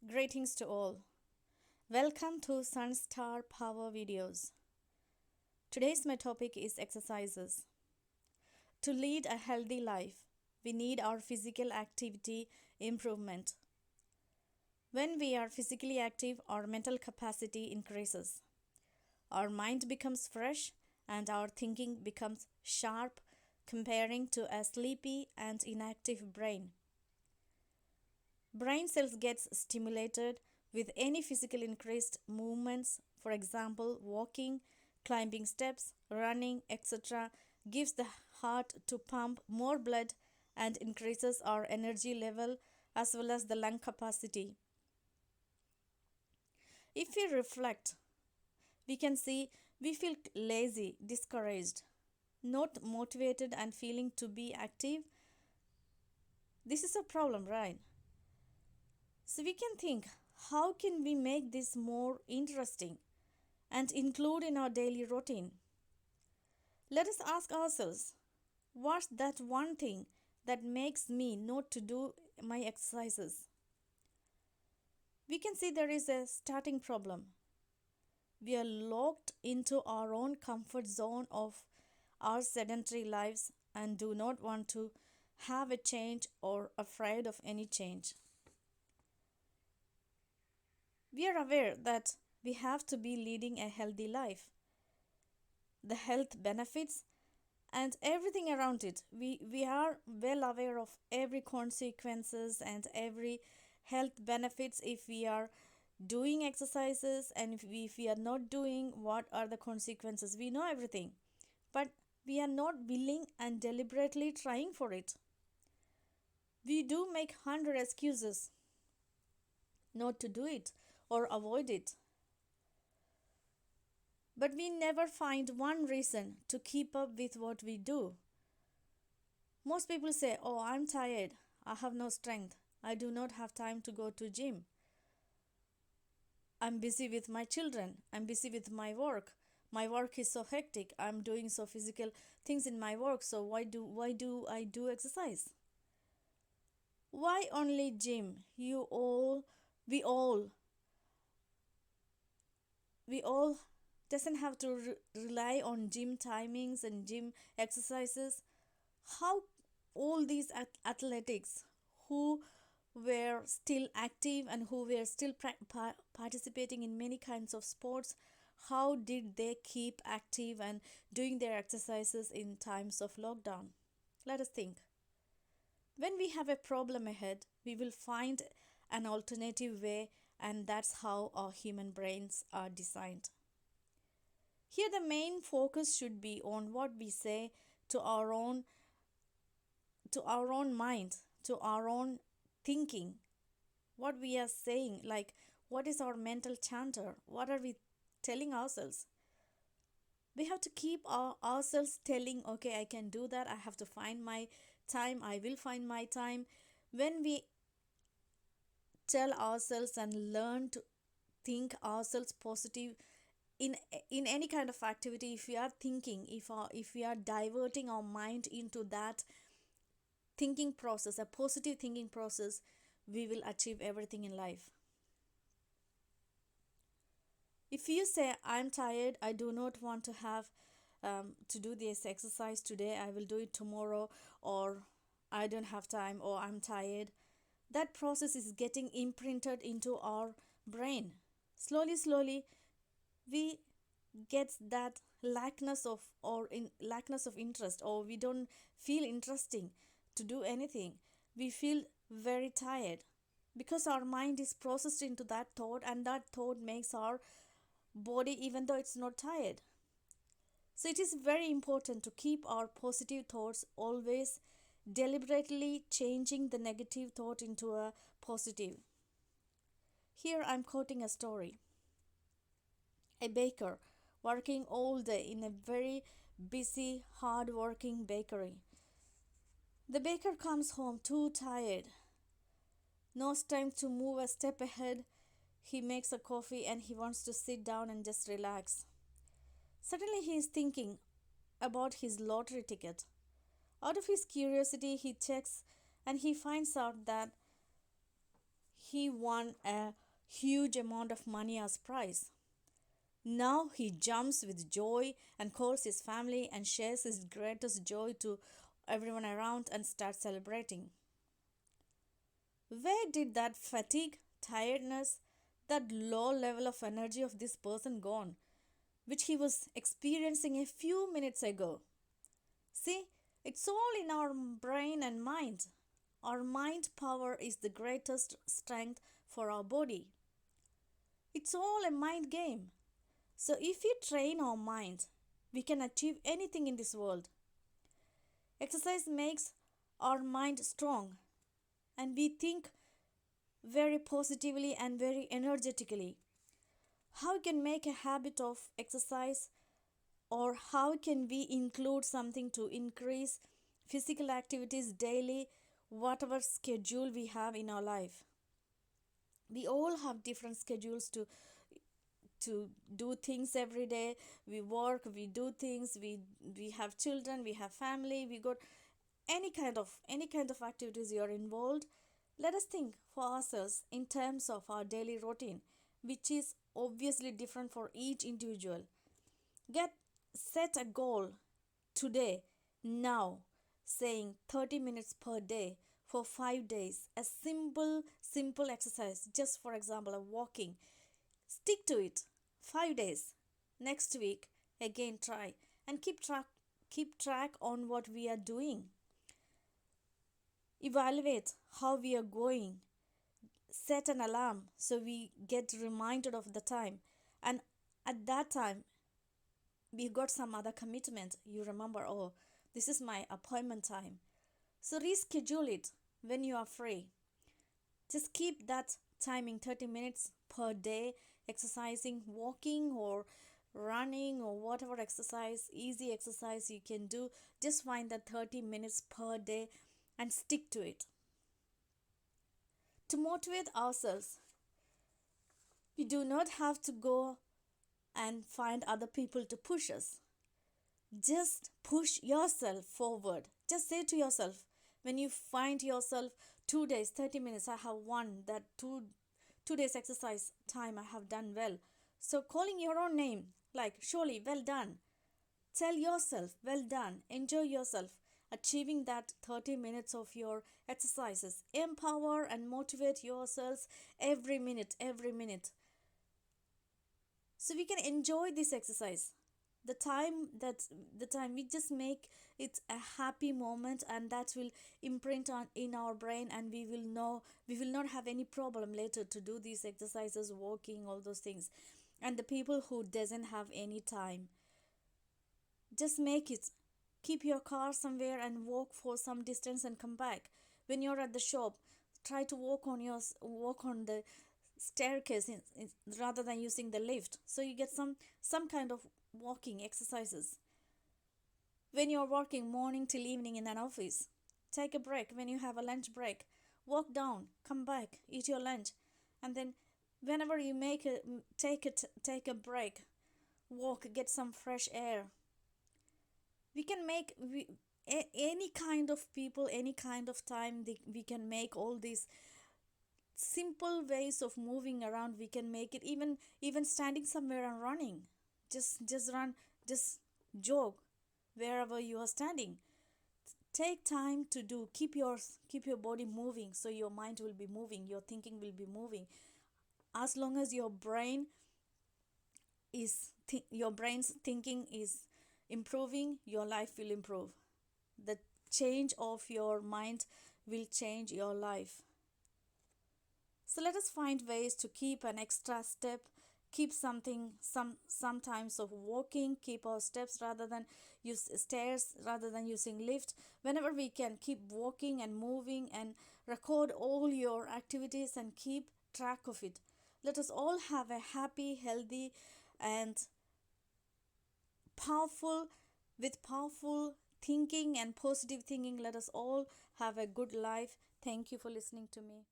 Greetings to all. Welcome to Sunstar Power Videos. Today's my topic is exercises. To lead a healthy life, we need our physical activity improvement. When we are physically active, our mental capacity increases. Our mind becomes fresh and our thinking becomes sharp comparing to a sleepy and inactive brain. Brain cells gets stimulated with any physical increased movements, for example, walking, climbing steps, running, etc., gives the heart to pump more blood and increases our energy level as well as the lung capacity. If we reflect, we can see we feel lazy, discouraged, not motivated and feeling to be active. This is a problem, right? So we can think, how can we make this more interesting and include in our daily routine? Let us ask ourselves, what's that one thing that makes me not to do my exercises? We can see there is a starting problem. We are locked into our own comfort zone of our sedentary lives and do not want to have a change or afraid of any change. We are aware that we have to be leading a healthy life. The health benefits and everything around it. We are well aware of every consequences and every health benefits if we are doing exercises and if we are not doing, what are the consequences. We know everything, but we are not willing and deliberately trying for it. We do make 100 excuses not to do it or avoid it. But we never find one reason to keep up with what we do. Most people say, "Oh, I'm tired. I have no strength. I do not have time to go to gym. I'm busy with my children. I'm busy with my work. My work is so hectic. I'm doing so physical things in my work. So why do I do exercise? Why only gym? We all doesn't have to rely on gym timings and gym exercises. How all these athletics who were still active and who were still participating in many kinds of sports, how did they keep active and doing their exercises in times of lockdown? Let us think. When we have a problem ahead, we will find an alternative way, and that's how our human brains are designed. Here, the main focus should be on what we say to our own mind, to our own thinking, what we are saying, like what is our mental chanter, what are we telling ourselves. We have to keep ourselves telling, okay, I can do that, I have to find my time, I will find my time. When we tell ourselves and learn to think ourselves positive in any kind of activity, if we are thinking, if we are diverting our mind into that thinking process, a positive thinking process, we will achieve everything in life. If you say, I'm tired, I do not want to have to do this exercise today, I will do it tomorrow, or I don't have time, or I'm tired, that process is getting imprinted into our brain. Slowly, we get that lackness of interest, or we don't feel interesting to do anything. We feel very tired because our mind is processed into that thought, and that thought makes our body, even though it's not tired. So it is very important to keep our positive thoughts always, deliberately changing the negative thought into a positive. Here I'm quoting a story. A baker working all day in a very busy, hard working bakery. The baker comes home too tired, no time to move a step ahead. He makes a coffee and he wants to sit down and just relax. Suddenly he is thinking about his lottery ticket. Out of his curiosity, he checks and he finds out that he won a huge amount of money as prize. Now he jumps with joy and calls his family and shares his greatest joy to everyone around and starts celebrating. Where did that fatigue, tiredness, that low level of energy of this person gone, which he was experiencing a few minutes ago? See, it's all in our brain and mind. Our mind power is the greatest strength for our body. It's all a mind game. So if we train our mind, we can achieve anything in this world. Exercise makes our mind strong and we think very positively and very energetically. How we can make a habit of exercise, or how can we include something to increase physical activities daily, whatever schedule we have in our life. We all have different schedules to do things every day. We work, we do things, we have children, we have family, we got any kind of activities you are involved. Let us think for ourselves in terms of our daily routine, which is obviously different for each individual. Set a goal today, now, saying 30 minutes per day for 5 days. A simple exercise, just for example, a walking. Stick to it 5 days. Next week, again try and keep track on what we are doing. Evaluate how we are going. Set an alarm so we get reminded of the time. And at that time, we got some other commitment. You remember, oh, this is my appointment time. So reschedule it when you are free. Just keep that timing 30 minutes per day, exercising, walking or running or whatever exercise, easy exercise you can do. Just find that 30 minutes per day and stick to it. To motivate ourselves, we do not have to go and find other people to push us. Just push yourself forward. Just say to yourself, when you find yourself 2 days, 30 minutes, I have won that two days exercise time, I have done well. So calling your own name, like surely, well done. Tell yourself, well done. Enjoy yourself achieving that 30 minutes of your exercises. Empower and motivate yourselves every minute, every minute. So we can enjoy this exercise. The time we just make it a happy moment, and that will imprint on in our brain, and we will not have any problem later to do these exercises, walking, all those things. And the people who doesn't have any time, just make it. Keep your car somewhere and walk for some distance and come back. When you're at the shop, try to walk on the staircase rather than using the lift, so you get some kind of walking exercises. When you're working morning till evening in an office, take a break. When you have a lunch break, walk down, come back, eat your lunch, and then whenever you take a break, walk, get some fresh air. We can make any kind of people, any kind of time, we can make all these simple ways of moving around. We can make it even standing somewhere and running. Just run, just jog wherever you are standing. Take time to do. Keep your body moving, so your mind will be moving, your thinking will be moving. As long as your brain's thinking is improving, your life will improve. The change of your mind will change your life. So let us find ways to keep an extra step, keep sometimes of walking, keep our steps rather than use stairs, rather than using lift. Whenever we can, keep walking and moving, and record all your activities and keep track of it. Let us all have a happy, healthy, and powerful thinking and positive thinking. Let us all have a good life. Thank you for listening to me.